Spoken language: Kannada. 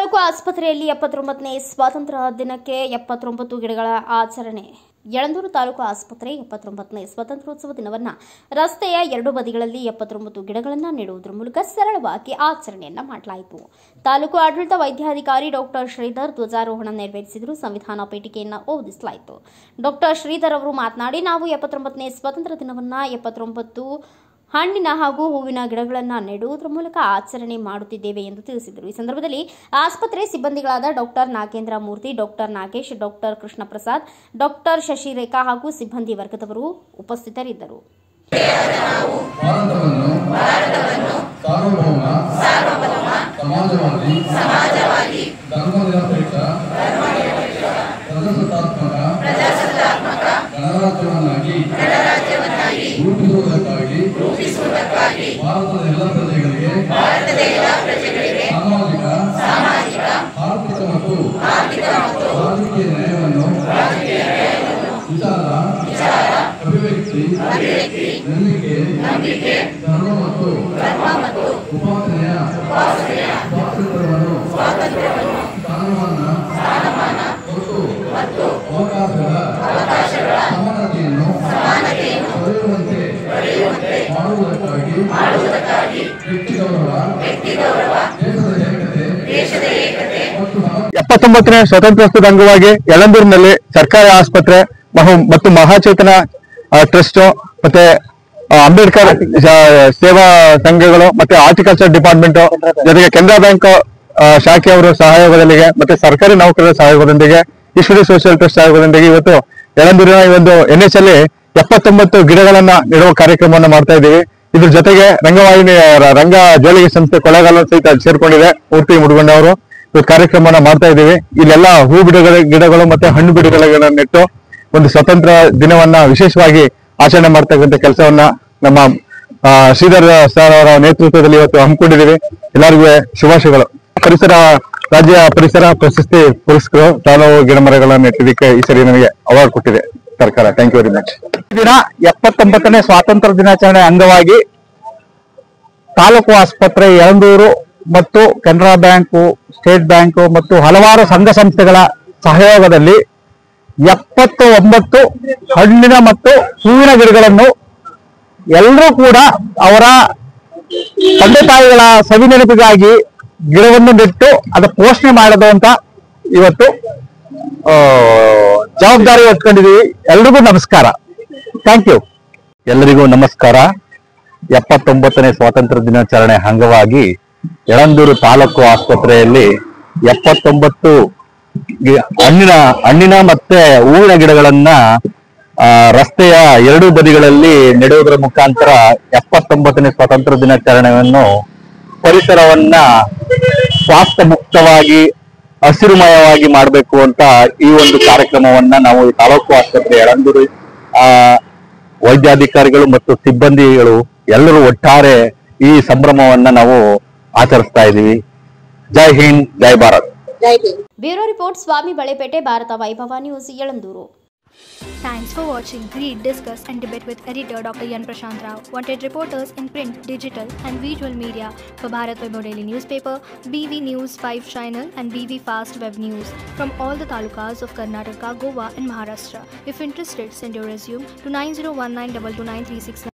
ತಾಲೂಕು ಆಸ್ಪತ್ರೆಯಲ್ಲಿ 79ನೇ ಸ್ವಾತಂತ್ರ್ಯ ದಿನಕ್ಕೆ 79 ಗಿಡಗಳ ಆಚರಣೆ. ಯಳಂದೂರು ತಾಲೂಕು ಆಸ್ಪತ್ರೆ 79ನೇ ಸ್ವಾತಂತ್ರ್ಯೋತ್ಸವ ದಿನವನ್ನು ರಸ್ತೆಯ ಎರಡು ಬದಿಗಳಲ್ಲಿ 79 ಗಿಡಗಳನ್ನು ನೆಡುವುದರ ಮೂಲಕ ಸರಳವಾಗಿ ಆಚರಣೆಯನ್ನ ಮಾಡಲಾಯಿತು. ತಾಲೂಕು ಆಡಳಿತ ವೈದ್ಯಾಧಿಕಾರಿ ಡಾಕ್ಟರ್ ಶ್ರೀಧರ್ ಧ್ವಜಾರೋಹಣ ನೆರವೇರಿಸಿದರು. ಸಂವಿಧಾನ ಪೀಠಿಕೆಯನ್ನು ಓದಿಸಲಾಯಿತು. ಡಾಕ್ಟರ್ ಶ್ರೀಧರ್ ಅವರು ಮಾತನಾಡಿ, ನಾವು 79ನೇ ಸ್ವಾತಂತ್ರ್ಯ ದಿನವನ್ನು 79 ಹಣ್ಣಿನ ಹಾಗೂ ಹೂವಿನ ಗಿಡಗಳನ್ನು ನೆಡುವುದರ ಮೂಲಕ ಆಚರಣೆ ಮಾಡುತ್ತಿದ್ದೇವೆ ಎಂದು ತಿಳಿಸಿದರು. ಈ ಸಂದರ್ಭದಲ್ಲಿ ಆಸ್ಪತ್ರೆ ಸಿಬ್ಬಂದಿಗಳಾದ doctor Nagendra Murthy, doctor Nagesh, doctor Krishna Prasad, doctor Shashirekha ಹಾಗೂ ಸಿಬ್ಬಂದಿ ವರ್ಗದವರು ಉಪಸ್ಥಿತರಿದ್ದರು. ಭಾರತದ ಎಲ್ಲ ಪ್ರಜೆಗಳಿಗೆ ಸಾಮಾಜಿಕ ಆರ್ಥಿಕ ಮತ್ತು ರಾಜಕೀಯ ನ್ಯಾಯವನ್ನು ವಿಚಾರ ಅಭಿವ್ಯಕ್ತಿ ನಂಬಿಕೆ ಧರ್ಮ ಮತ್ತು ಉಪಾಸನೆಯ ಸ್ವಾತಂತ್ರ್ಯವನ್ನು ಸ್ಥಾನಮಾನ ಮತ್ತು ಅವಕಾಶಗಳ ಸಮಾನತೆಯನ್ನು ಮಾಡುವುದಕ್ಕಾಗಿ ವ್ಯಕ್ತಿ ಗೌರವ, ದೇಶದ ಏಕತೆ ಮತ್ತು 79ನೇ ಸ್ವಾತಂತ್ರ್ಯೋತ್ಸವದ ಅಂಗವಾಗಿ ಯಳಂದೂರಿನಲ್ಲಿ ಸರ್ಕಾರಿ ಆಸ್ಪತ್ರೆ ಮತ್ತು ಮಹಾಚೇತನ ಟ್ರಸ್ಟ್ ಮತ್ತೆ ಅಂಬೇಡ್ಕರ್ ಸೇವಾ ಸಂಘಗಳು ಮತ್ತೆ ಹಾರ್ಟಿಕಲ್ಚರ್ ಡಿಪಾರ್ಟ್ಮೆಂಟ್ ಜೊತೆಗೆ ಕೆನರಾ ಬ್ಯಾಂಕ್ ಶಾಖೆಯವರ ಸಹಯೋಗದೊಂದಿಗೆ ಮತ್ತೆ ಸರ್ಕಾರಿ ನೌಕರರ ಸಹಯೋಗದೊಂದಿಗೆ ಈಶ್ವರಿ ಸೋಷಿಯಲ್ ಟ್ರಸ್ಟ್ ಸಹಯೋಗದೊಂದಿಗೆ ಇವತ್ತು ಯಳಂದೂರಿನ ಈ ಒಂದು NH ಅಲ್ಲಿ 79 ಗಿಡಗಳನ್ನ ನೆಡುವ ಕಾರ್ಯಕ್ರಮವನ್ನು ಮಾಡ್ತಾ ಇದ್ದೀವಿ. ಇದ್ರ ಜೊತೆಗೆ ರಂಗವಾಹಿನಿ ರಂಗ ಜೋಳಿಗೆ ಸಂಸ್ಥೆ ಕೊಳ್ಳೇಗಾಲ ಸಹಿತ ಸೇರ್ಕೊಂಡಿದೆ. ಮೂರ್ತಿ ಮುಡುಗೊಂಡ ಅವರು ಇವತ್ತು ಕಾರ್ಯಕ್ರಮವನ್ನ ಮಾಡ್ತಾ ಇದ್ದೀವಿ. ಇಲ್ಲೆಲ್ಲ ಹೂ ಗಿಡಗಳು ಮತ್ತೆ ಹಣ್ಣು ಗಿಡಗಳನ್ನ ನೆಟ್ಟು ಒಂದು ಸ್ವತಂತ್ರ ದಿನವನ್ನ ವಿಶೇಷವಾಗಿ ಆಚರಣೆ ಮಾಡ್ತಕ್ಕಂಥ ಕೆಲಸವನ್ನ ನಮ್ಮ ಶ್ರೀಧರ್ ಸರ್ ಅವರ ನೇತೃತ್ವದಲ್ಲಿ ಇವತ್ತು ಹಮ್ಮಿಕೊಂಡಿದ್ದೀವಿ. ಎಲ್ಲರಿಗೂ ಶುಭಾಶಯಗಳು. ರಾಜ್ಯ ಪರಿಸರ ಪ್ರಶಸ್ತಿ ಪುರಸ್ಕೃತರು ತಾಲೂಕು ಗಿಡ ಮರಗಳನ್ನು ನೆಟ್ಟಿದ್ದಕ್ಕೆ ಈ ಸರಿ ನನಗೆ ಅವಾರ್ಡ್ ಕೊಟ್ಟಿದೆ ಸರ್ಕಾರ. Thank you very much. ದಿನ 79ನೇ ಸ್ವಾತಂತ್ರ್ಯ ದಿನಾಚರಣೆ ಅಂಗವಾಗಿ ತಾಲೂಕು ಆಸ್ಪತ್ರೆ ಯಳಂದೂರು ಮತ್ತು ಕೆನರಾ ಬ್ಯಾಂಕು, ಸ್ಟೇಟ್ ಬ್ಯಾಂಕು ಮತ್ತು ಹಲವಾರು ಸಂಘ ಸಂಸ್ಥೆಗಳ ಸಹಯೋಗದಲ್ಲಿ 79 ಹಣ್ಣಿನ ಮತ್ತು ಹೂವಿನ ಗಿಡಗಳನ್ನು ಎಲ್ಲರೂ ಕೂಡ ಅವರ ತಂದೆ ತಾಯಿಗಳ ಸವಿನೆನಪಿಗಾಗಿ ಗಿಡವನ್ನು ನೆಟ್ಟು ಅದರ ಪೋಷಣೆ ಮಾಡೋದು ಅಂತ ಇವತ್ತು ಜವಾಬ್ದಾರಿ ಹೊತ್ಕೊಂಡಿದ್ದೀವಿ. ಎಲ್ರಿಗೂ ನಮಸ್ಕಾರ. Thank you. ಎಲ್ಲರಿಗೂ ನಮಸ್ಕಾರ. 79ನೇ ಸ್ವಾತಂತ್ರ್ಯ ದಿನಾಚರಣೆ ಅಂಗವಾಗಿ ಯಳಂದೂರು ತಾಲೂಕು ಆಸ್ಪತ್ರೆಯಲ್ಲಿ 79 ಹಣ್ಣಿನ ಮತ್ತೆ ಹೂವಿನ ಗಿಡಗಳನ್ನ ರಸ್ತೆಯ ಎರಡು ಬದಿಗಳಲ್ಲಿ ನೆಡುವುದರ ಮುಖಾಂತರ 79ನೇ ಸ್ವಾತಂತ್ರ್ಯ ದಿನಾಚರಣೆಯನ್ನು ಪರಿಸರವನ್ನ ಸ್ವಾಸ್ಥ್ಯ ಮುಕ್ತವಾಗಿ ಹಸಿರುಮಯವಾಗಿ ಮಾಡಬೇಕು ಅಂತ ಈ ಒಂದು ಕಾರ್ಯಕ್ರಮವನ್ನ ನಾವು ಈ ತಾಲೂಕು ಆಸ್ಪತ್ರೆ ಯಳಂದೂರು ವೈದ್ಯಾಧಿಕಾರಿಗಳು ಮತ್ತು ಸಿಬ್ಬಂದಿಗಳು ಎಲ್ಲರೂ ಒಟ್ಟಾರೆ ಈ ಸಂಭ್ರಮವನ್ನ ನಾವು ಆಚರಿಸ್ತಾ ಇದ್ದೀವಿ. ಜೈ ಹಿಂದ್, ಜೈ ಭಾರತ್. ಬ್ಯೂರೋ ರಿಪೋರ್ಟ್, ಸ್ವಾಮಿ ಬಳೆಪೇಟೆ, ಭಾರತ ವೈಭವ news, Yelandur. Thanks for watching. Read, discuss and debate with editor Dr. Yan Prashant Rao. Wanted reporters in print, digital and visual media for Bharat Vaibhav Daily Newspaper, BV News 5 Channel and BV Fast Web News from all the talukas of Karnataka, Goa and Maharashtra. If interested, send your resume to 9019229369.